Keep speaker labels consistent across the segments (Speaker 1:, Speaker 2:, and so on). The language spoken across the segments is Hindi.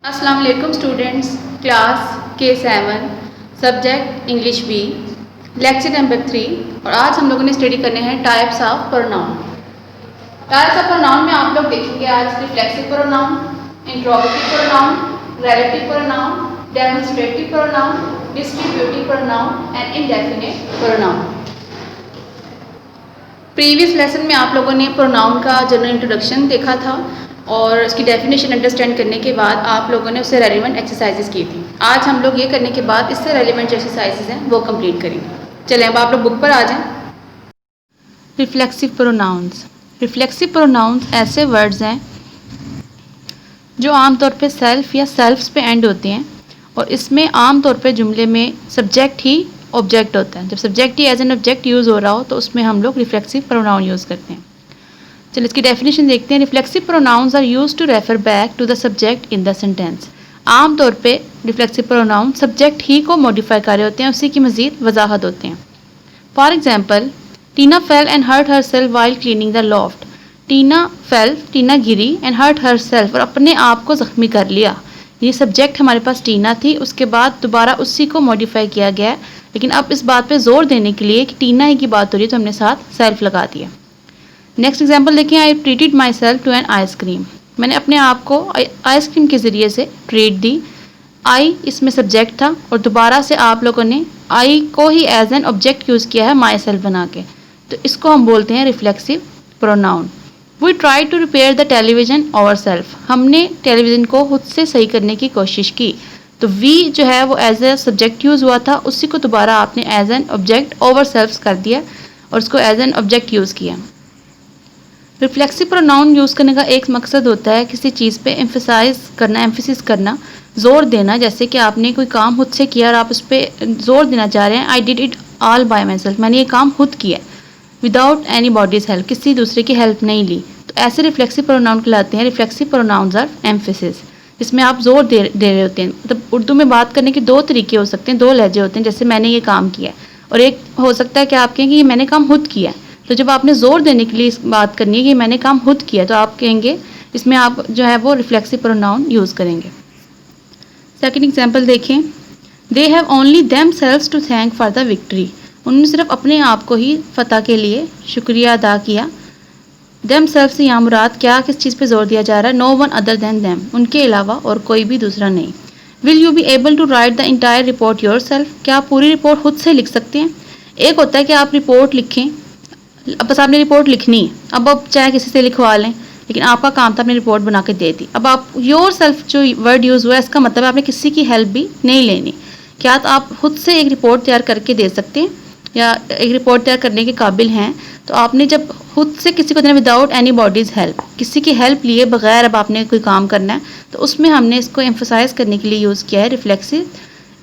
Speaker 1: अस्सलाम वालेकुम students, class K7 subject English B, lecture number 3। और आज हम लोगों ने स्टडी करने हैं types of pronoun. Types of pronoun में आप लोग देखेंगे आज reflexive pronoun, interrogative pronoun, relative pronoun, demonstrative pronoun, distributive pronoun and indefinite pronoun. Previous lesson में आप लोगों ने प्रोनाउन का जनरल इंट्रोडक्शन देखा था और उसकी डेफिनेशन अंडरस्टैंड करने के बाद आप लोगों ने उससे रेलिवेंट एक्सरसाइजेस की थी। आज हम लोग ये करने के बाद इससे रेलिवेंट जो एक्सरसाइजेस हैं वो कंप्लीट करेंगे। चलें अब आप लोग बुक पर आ जाएं। Reflexive pronouns. रिफ्लेक्सिव प्रोनाउंस ऐसे वर्ड्स हैं जो आमतौर पे सेल्फ या सेल्फ्स पे एंड होते हैं और इसमें आमतौर पे जुमले में सब्जेक्ट ही ऑब्जेक्ट होता है। जब सब्जेक्ट ही एज एन ऑब्जेक्ट यूज़ हो रहा हो तो उसमें हम लोग रिफ्लेक्सिव प्रोनाउन यूज़ करते हैं। चलिए इसकी डेफिनेशन देखते हैं। Reflexive pronouns are used to refer back to the subject in the sentence. आमतौर पे रिफ्लेक्सिव प्रोनाउन सब्जेक्ट ही को मॉडिफाई कर रहे होते हैं, उसी की मज़ीद वजाहत होते हैं। For example, Tina fell and hurt herself while cleaning the loft. Tina fell, Tina गिरी, एंड हर्ट हर सेल्फ, और अपने आप को ज़ख्मी कर लिया। ये सब्जेक्ट हमारे पास टीना थी, उसके बाद दोबारा उसी को मॉडिफाई किया गया है, लेकिन अब इस बात पे जोर देने के लिए कि टीना ही की बात हो रही है तो हमने साथ सेल्फ लगा दिया। नेक्स्ट एग्जाम्पल देखिए। I treated myself to an ice cream. मैंने अपने आप को आइसक्रीम के ज़रिए से ट्रीट दी। आई इसमें सब्जेक्ट था और दोबारा से आप लोगों ने आई को ही एज एन ऑब्जेक्ट यूज़ किया है माई सेल्फ बना के, तो इसको हम बोलते हैं reflexive pronoun. We try to repair the television our self. हमने टेलीविज़न को खुद से सही करने की कोशिश की, तो वी जो है वो एज ए सब्जेक्ट यूज़ हुआ था, उसी को दोबारा आपने as an object our self कर दिया और उसको एज एन ऑब्जेक्ट यूज़ किया। रिफ्लेक्सिव प्रोनाउन यूज़ करने का एक मकसद होता है किसी चीज़ पे एम्फसाइज करना, एम्फेसिस करना, ज़ोर देना। जैसे कि आपने कोई काम खुद से किया और आप उस पर ज़ोर देना चाह रहे हैं, I did it all bye my self, मैंने ये काम खुद किया विदाउट एनी बॉडीज़ हेल्प, किसी दूसरे की हेल्प नहीं ली, तो ऐसे रिफ्लेक्सिव प्रोनाउन कहलाते हैं। रिफ्लेक्सिव प्रोनाउन्स आर एम्फेसिस, जिसमें आप जोर दे रहे होते हैं। मतलब उर्दू में बात करने के दो तरीके हो सकते हैं, दो लहजे होते हैं। जैसे मैंने ये काम किया, और एक हो सकता है कि आप कहें कि ये मैंने काम खुद किया। तो जब आपने ज़ोर देने के लिए इस बात करनी है कि मैंने काम खुद किया, तो आप कहेंगे इसमें आप जो है वो रिफ्लेक्सिव प्रोनाउन यूज़ करेंगे। सेकंड एग्जांपल देखें। They have only themselves to thank for the victory. उन्होंने सिर्फ अपने आप को ही फ़तह के लिए शुक्रिया अदा किया। देम सेल्व्स से यहाँ मुराद क्या, किस चीज़ पे जोर दिया जा रहा है? No one other than them, उनके अलावा और कोई भी दूसरा नहीं। Will you be able to write the entire report yourself. क्या आप पूरी रिपोर्ट खुद से लिख सकते हैं? एक होता है कि आप रिपोर्ट लिखें, अब बस आपने रिपोर्ट लिखनी है, अब आप चाहे किसी से लिखवा लें, लेकिन आपका काम था आपने रिपोर्ट बना के दे दी। अब आप योर सेल्फ जो वर्ड यूज़ हुआ है, इसका मतलब आपने किसी की हेल्प भी नहीं लेनी। क्या तो आप खुद से एक रिपोर्ट तैयार करके दे सकते हैं या एक रिपोर्ट तैयार करने के काबिल हैं? तो आपने जब खुद से किसी को देना विदाउट एनी बॉडीज़ हेल्प, किसी की हेल्प लिए बगैर अब आपने कोई काम करना है, तो उसमें हमने इसको एम्फसाइज करने के लिए यूज़ किया है reflexive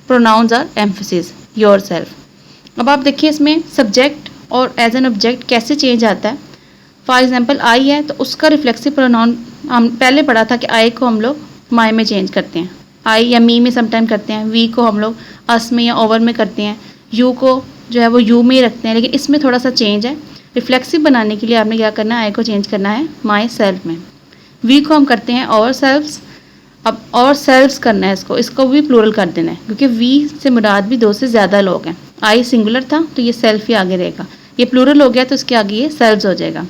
Speaker 1: pronouns are emphasis yourself. अब आप देखिए इसमें सब्जेक्ट और एज एन ऑब्जेक्ट कैसे चेंज आता है। फॉर एग्जांपल आई है, तो उसका रिफ्लेक्सिव प्रोनाउन हम पहले पढ़ा था कि आई को हम लोग माई में चेंज करते हैं, आई या मी में समटाइम करते हैं, वी को हम लोग अस में या ओवर में करते हैं, यू को जो है वो यू में ही रखते हैं। लेकिन इसमें थोड़ा सा चेंज है। रिफ्लेक्सिव बनाने के लिए आपने क्या करना है, आई को चेंज करना है माई सेल्फ में। वी को हम करते हैं और सेल्व्स, अब और सेल्व्स करना है, इसको भी प्लूरल कर देना है, क्योंकि वी से मुराद भी दो से ज़्यादा लोग हैं। आई सिंगुलर था तो ये सेल्फ ही आगे रहेगा, ये प्लूरल हो गया तो इसके आगे ये सेल्व्स हो जाएगा।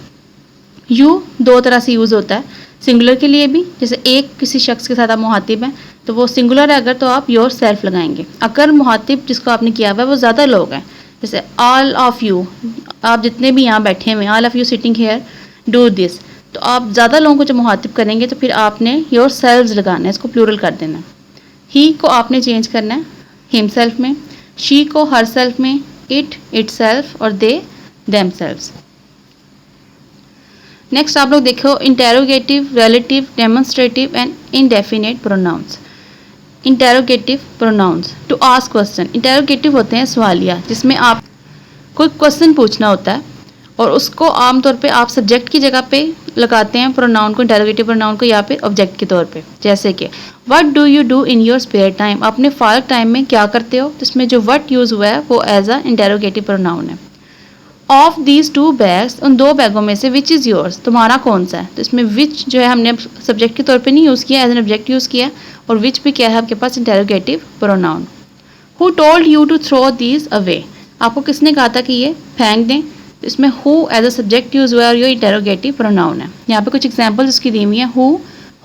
Speaker 1: यू दो तरह से यूज़ होता है, सिंगुलर के लिए भी, जैसे एक किसी शख्स के साथ आप मुहातिब हैं तो वो सिंगुलर है अगर, तो आप योर सेल्फ लगाएंगे। अगर मुहातिब जिसको आपने किया हुआ है वो ज़्यादा लोग हैं, जैसे ऑल ऑफ यू, आप जितने भी यहाँ बैठे हुए हैं, all of you sitting here do this, तो आप ज़्यादा लोगों को जब मुहातिब करेंगे तो फिर आपने योर सेल्व्स लगाना है, इसको प्लूरल कर देना है। ही को आपने चेंज करना है हिम सेल्फ में, शी को हर सेल्फ में, इट इट सेल्फ, और दे देम सेल्व्स। नेक्स्ट आप लोग देखो interrogative, relative, demonstrative and indefinite pronouns. Interrogative pronouns, to ask question. Interrogative होते हैं सवालिया, जिसमें आप कोई क्वेश्चन पूछना होता है और उसको आमतौर पे आप सब्जेक्ट की जगह पे लगाते हैं प्रोनाउन को, इंटेरोगेटिव प्रोनाउन को, या फिर ऑब्जेक्ट के तौर पे। जैसे कि what do you do in your spare time, अपने फारग टाइम में क्या करते हो, तो इसमें जो व्हाट यूज़ हुआ है वो एज अ इंटेरोगेटिव प्रोनाउन है। ऑफ दीज टू बैग्स, उन दो बैगों में से विच इज़ योर्स, तुम्हारा कौन सा है। तो इसमें विच जो है हमने सब्जेक्ट के तौर पे नहीं यूज़ किया, एज एन ऑब्जेक्ट यूज़ किया, और विच भी क्या है आपके पास interrogative pronoun. Who told you to throw these away, आपको किसने कहा था कि ये फेंक दें। तो इसमें who as a subject use हुआ है और ये इंटेरोगेटिव प्रोनाउन है। यहाँ पे कुछ एग्जाम्पल्स उसकी दी हुई हैं, who,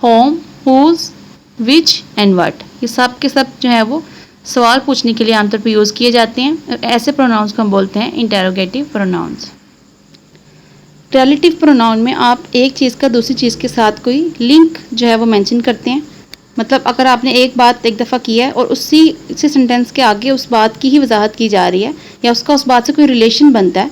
Speaker 1: whom, whose, which and what. ये सब के सब जो है वो सवाल पूछने के लिए आमतौर पर यूज़ किए जाते हैं। ऐसे प्रोनाउंस को हम बोलते हैं इंटेरोगेटिव प्रोनाउंस। रिलेटिव प्रोनाउन में आप एक चीज़ का दूसरी चीज़ के साथ कोई लिंक जो है वो मेंशन करते हैं। मतलब अगर आपने एक बात एक दफ़ा किया है और उसी सेंटेंस के आगे उस बात की ही वजाहत की जा रही है या उसका उस बात से कोई रिलेशन बनता है,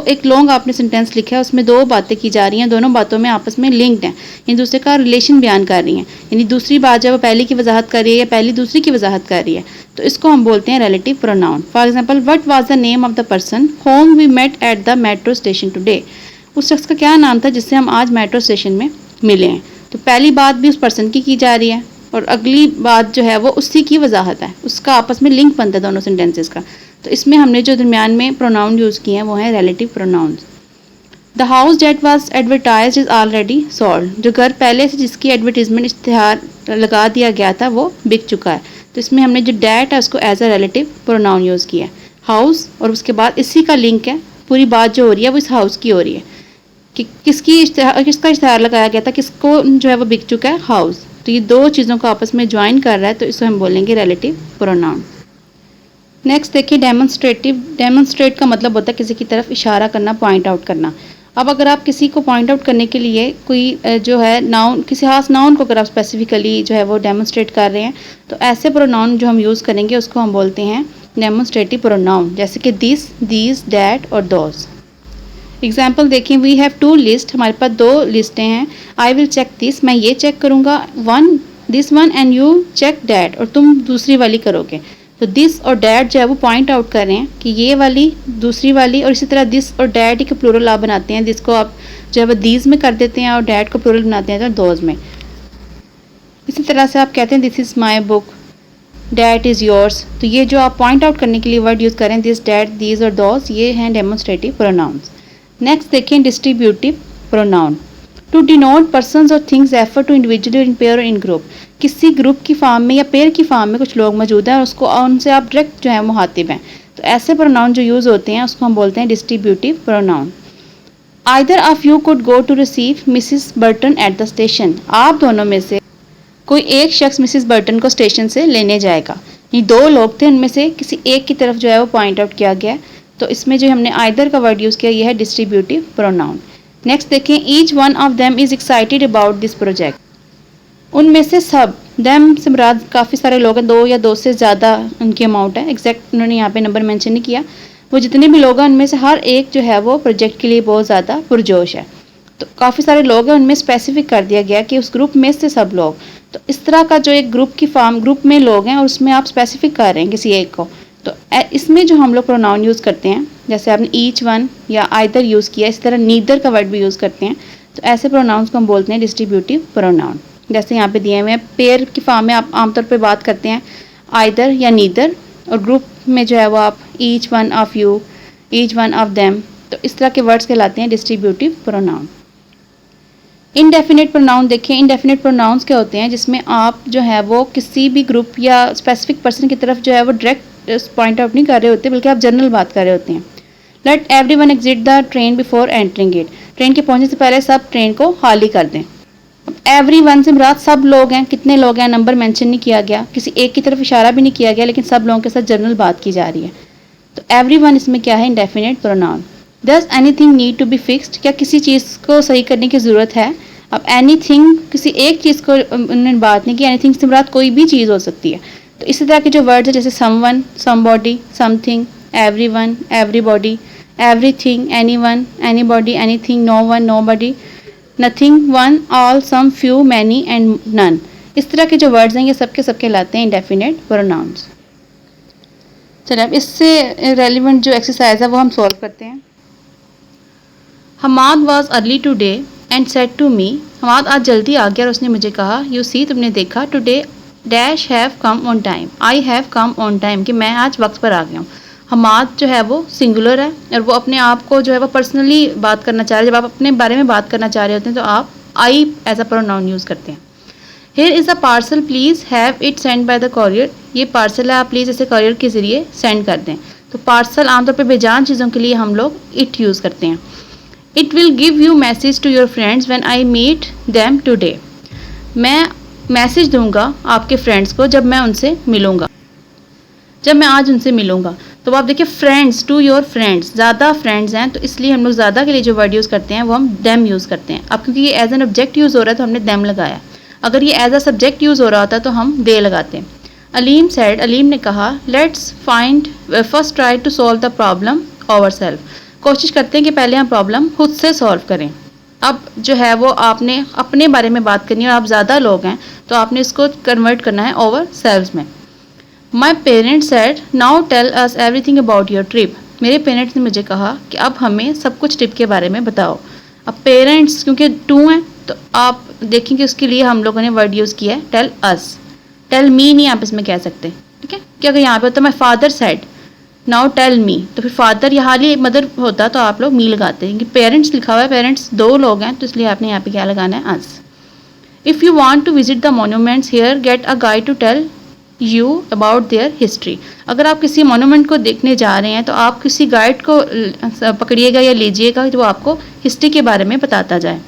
Speaker 1: एक लॉन्ग आपने सेंटेंस लिखा है, उसमें दो बातें की जा रही हैं, दोनों बातों में आपस में लिंक्ड हैं, यानी दूसरे का रिलेशन बयान कर रही हैं, यानी दूसरी बात जब पहली की वजाहत कर रही है या पहली दूसरी की वजाहत कर रही है, तो इसको हम बोलते हैं relative pronoun. For example, what was the name of the person whom we met at the metro station today, उस शख्स का क्या नाम था जिससे हम आज मेट्रो स्टेशन में मिले हैं। तो पहली बात भी उस पर्सन की जा रही है और अगली बात जो है वो उसी की वजाहत है, उसका आपस में लिंक बनता है दोनों सेंटेंसेस का। तो इसमें हमने जो दरमियान में प्रोनाउन यूज़ किए हैं वो हैं relative pronouns. The house that was advertised is already sold, जो घर पहले से जिसकी एडवर्टीजमेंट इश्तिहार लगा दिया गया था वो बिक चुका है। तो इसमें हमने जो डेट है उसको as a relative pronoun use किया है। हाउस और उसके बाद इसी का लिंक है, पूरी बात जो हो रही है वो इस हाउस की हो रही है कि किसका इश्तिहार लगाया गया था, किसको जो है वो बिक चुका है, हाउस। तो ये दो चीज़ों को आपस में ज्वाइन कर रहा है, तो इसको हम बोलेंगे रिलेटिव प्रोनाउन। नेक्स्ट देखिए डेमोन्स्ट्रेटिव। डेमोन्स्ट्रेट का मतलब होता है किसी की तरफ इशारा करना, पॉइंट आउट करना। अब अगर आप किसी को पॉइंट आउट करने के लिए कोई जो है नाउन, किसी खास नाउन को अगर आप स्पेसिफिकली जो है वो डेमोन्स्ट्रेट कर रहे हैं, तो ऐसे प्रोनाउन जो हम यूज़ करेंगे उसको हम बोलते हैं डेमोन्स्ट्रेटिव प्रोनाउन, जैसे कि दिस, दीज, दैट और दोज। एग्जाम्पल देखें, वी हैव टू लिस्ट, हमारे पास दो लिस्टें हैं। आई विल चेक दिस, मैं ये चेक करूँगा, this one and you check that, और तुम दूसरी वाली करोगे। तो दिस और डैट जो है वो पॉइंट आउट कर रहे हैं कि ये वाली दूसरी वाली, और इसी तरह दिस और डैट के प्लूरल आप बनाते हैं, जिसको आप जो है वो दीज में कर देते हैं और डैट को प्लूरल बनाते हैं तो दोज में। इसी तरह से आप कहते हैं this is my book, that is yours. तो ये जो आप पॉइंट आउट करने के लिए वर्ड यूज़ करें, दिस, डैट, दीज और दोज, ये हैं डेमोन्स्ट्रेटिव प्रोनाउंस। नेक्स्ट देखें distributive pronoun. To denote persons और things refer to individually, in pair और इन ग्रुप। किसी ग्रुप की फॉर्म में या पेयर की फॉर्म में कुछ लोग मौजूद हैं और उसको उनसे आप डायरेक्ट जो है मुहातिब हैं, तो ऐसे प्रोनाउन जो यूज़ होते हैं उसको हम बोलते हैं distributive pronoun. Either of you could go to receive Mrs Burton at the station, आप दोनों में से कोई एक शख्स मिसिस बर्टन को स्टेशन से लेने जाएगा। ये दो लोग थे, उनमें से किसी एक की तरफ जो है वो पॉइंट आउट किया गया, तो इसमें जो हमने आइदर का वर्ड यूज़ किया ये है डिस्ट्रीब्यूटिव प्रोनाउन। नेक्स्ट देखें, each one of them is excited about this project, उनमें से सब, देम से मुराद काफ़ी सारे लोग हैं, दो या दो से ज़्यादा उनकी अमाउंट है, एग्जैक्ट उन्होंने यहाँ पे नंबर मेंशन नहीं किया। वो जितने भी लोग हैं उनमें से हर एक जो है वो प्रोजेक्ट के लिए बहुत ज़्यादा पुरजोश है। तो काफ़ी सारे लोग हैं, उनमें स्पेसिफिक कर दिया गया कि उस ग्रुप में से सब लोग। तो इस तरह का जो एक ग्रुप की फॉर्म, ग्रुप में लोग हैं और उसमें आप स्पेसिफिक कर रहे हैं किसी एक को, तो इसमें जो हम लोग प्रोनाउन यूज़ करते हैं, जैसे आपने ईच वन या आइदर यूज़ किया, इस तरह नीदर का वर्ड भी यूज़ करते हैं, तो ऐसे प्रोनाउंस को हम बोलते हैं डिस्ट्रीब्यूटिव प्रोनाउन। जैसे यहाँ पे दिए हुए हैं, पेयर की फॉर्म में आप आमतौर पे बात करते हैं आइदर या नीदर, और ग्रुप में जो है वो आप each one of you, each one of them, तो इस तरह के वर्ड्स कहलाते हैं डिस्ट्रीब्यूटिव प्रोनाउन। इनडेफिनेट प्रोनाउन देखें, इनडेफिनेट प्रोनाउंस क्या होते हैं जिसमें आप जो है वो किसी भी ग्रुप या स्पेसिफिक पर्सन की तरफ जो है वो डायरेक्ट पॉइंट आउट नहीं कर रहे होते, बल्कि आप जनरल बात कर रहे होते हैं। Late everyone exit the train before entering it, train के पहुंचने से पहले सब ट्रेन को खाली कर दें। एवरीवन से मुराद सब लोग हैं, कितने लोग हैं नंबर मेंशन नहीं किया गया, किसी एक की तरफ इशारा भी नहीं किया गया, लेकिन सब लोगों के साथ जनरल बात की जा रही है। तो एवरीवन इसमें क्या है, indefinite pronoun. Does anything need to be fixed, क्या किसी चीज़ को सही करने की ज़रूरत है। अब एनीथिंग किसी एक चीज़ को उन्होंने बात नहीं की, एनीथिंग से मुराद कोई भी चीज़ हो सकती है। तो इसी तरह के जो वर्ड्स है जैसे someone, somebody, something, everyone, everybody, everything, anyone, anybody, anything, no one, nobody, nothing, one, all, some, few, many and none, इस तरह के जो वर्ड्स हैं ये सब के सब कहलाते हैं इंडेफिनेट प्रोनाउंस। चलिए अब इससे रेलिवेंट जो एक्सरसाइज है वो हम सॉल्व करते हैं। Hamad was early today and said to me, Hamad आज जल्दी आ गया और उसने मुझे कहा, यू सी, तुमने देखा, today dash have come on time, I have come on time, कि मैं आज वक्त पर आ गया हूँ। हमाद जो है वो सिंगुलर है और वो अपने आप को जो है वो पर्सनली बात करना चाह रहे हैं। जब आप अपने बारे में बात करना चाह रहे होते हैं तो आप I as a pronoun use करते हैं। Here is a parcel, please have it send by the courier. ये पार्सल है, आप प्लीज़ इसे कॉरियर के ज़रिए सेंड कर दें। तो पार्सल आमतौर पर बेजान चीज़ों के लिए हम लोग इट यूज़ करते हैं। It will give you message to your friends when I meet them today. मैं मैसेज दूंगा आपके फ्रेंड्स को जब मैं उनसे मिलूंगा, जब मैं आज उनसे मिलूंगा। तो आप देखिए फ्रेंड्स, टू योर फ्रेंड्स, ज़्यादा फ्रेंड्स हैं तो इसलिए हम लोग ज़्यादा के लिए जो वर्ड यूज़ करते हैं वो हम देम यूज़ करते हैं। अब क्योंकि ये एज एन ऑब्जेक्ट यूज़ हो रहा है तो हमने देम लगाया। अगर ये एज अ सब्जेक्ट यूज़ हो रहा होता तो हम दे लगाते हैं। अलीम सेड, अलीम ने कहा, let's find first try to solve the problem our self. कोशिश करते हैं कि पहले हम प्रॉब्लम खुद से सॉल्व करें। अब जो है वो आपने अपने बारे में बात करनी है और आप ज़्यादा लोग हैं तो आपने इसको कन्वर्ट करना है ओवर सेल्फ में। My parents said, now tell us everything about your trip. मेरे पेरेंट्स ने मुझे कहा कि अब हमें सब कुछ ट्रिप के बारे में बताओ। अब पेरेंट्स क्योंकि टू हैं तो आप देखेंगे उसके लिए हम लोगों ने वर्ड यूज़ किया है टेल अस। टेल मी नहीं आप इसमें कह सकते, ठीक है। कि अगर यहाँ पे होता my father said now tell me, तो फिर फादर यहाँ लिए मदर होता तो आप लोग मी लगाते हैं। कि पेरेंट्स लिखा हुआ है, पेरेंट्स दो लोग हैं तो इसलिए आपने यहाँ पे क्या लगाना है, us. If you want to visit the monuments here, get a guide to tell you about their history. अगर आप किसी मोनूमेंट को देखने जा रहे हैं तो आप किसी गाइड को पकड़िएगा या लीजिएगा जो आपको हिस्ट्री के बारे में बताता जाए।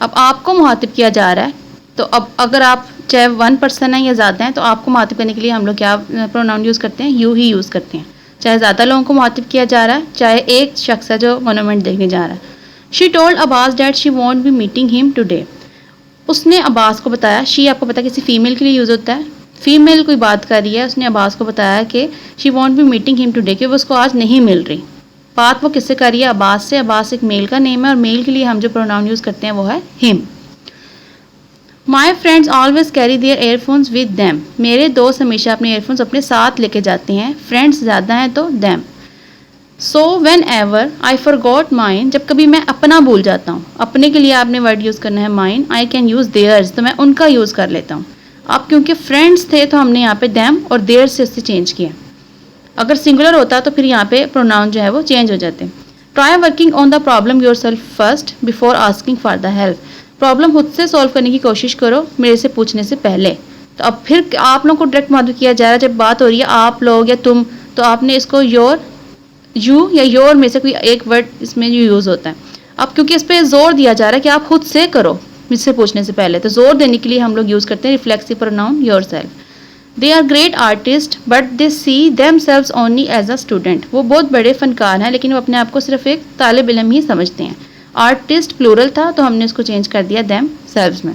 Speaker 1: अब आपको मुखातिब किया जा रहा है तो अब अगर आप चाहे 1 पर्सन है या ज़्यादा हैं तो आपको मुखातिब करने के लिए हम लोग क्या प्रोनाउन यूज़ करते हैं, यू ही यूज़ करते हैं। चाहे ज़्यादा लोगों को मुखातिब किया जा रहा है, चाहे एक शख्स है जो मोनूमेंट देखने जा रहा है। She told Abbas that she won't be meeting him today. उसने अब्बास को बताया, शी आपको पता है किसी फीमेल के लिए यूज़ होता है, फीमेल कोई बात कर रही है, उसने अब्बास को बताया कि she won't be meeting him today, कि वो उसको आज नहीं मिल रही। बात वो किससे कर रही है, अब्बास से। अब्बास एक मेल का नेम है और मेल के लिए हम जो प्रोनाउन यूज़ करते हैं वो है him. My friends always carry their earphones with them. मेरे दोस्त हमेशा अपने एयरफोन्स अपने साथ लेके जाते हैं। फ्रेंड्स ज़्यादा हैं तो them. So when ever I forgot mine, जब कभी मैं अपना भूल जाता हूँ, अपने के लिए आपने वर्ड यूज़ करना है mine. I can use theirs, तो मैं उनका यूज़ कर लेता हूँ। अब क्योंकि फ्रेंड्स थे तो हमने यहाँ पे दैम और देयर से उससे चेंज किया। अगर सिंगुलर होता तो फिर यहाँ पे प्रोनाउन जो है वो चेंज हो जाते। Try working on the problem your self first before asking for the help. Problem खुद से सॉल्व करने की कोशिश करो मेरे से पूछने से पहले। तो अब फिर आप लोगों को डायरेक्ट मुखातिब किया जा रहा है। जब बात हो रही है आप लोग या तुम, तो आपने इसको योर, यू या योर में से कोई एक वर्ड इसमें यूज़ होता है। अब क्योंकि इस पर जोर दिया जा रहा है कि आप खुद से करो मुझसे पूछने से पहले, तो जोर देने के लिए हम लोग यूज़ करते हैं reflexive pronoun yourself. They are great artist but they see themselves only as a student. वो बहुत बड़े फनकार हैं लेकिन वो अपने आप को सिर्फ एक तालिब इल्म ही समझते हैं। आर्टिस्ट प्लूरल था तो हमने इसको चेंज कर दिया देम सेल्व्स में।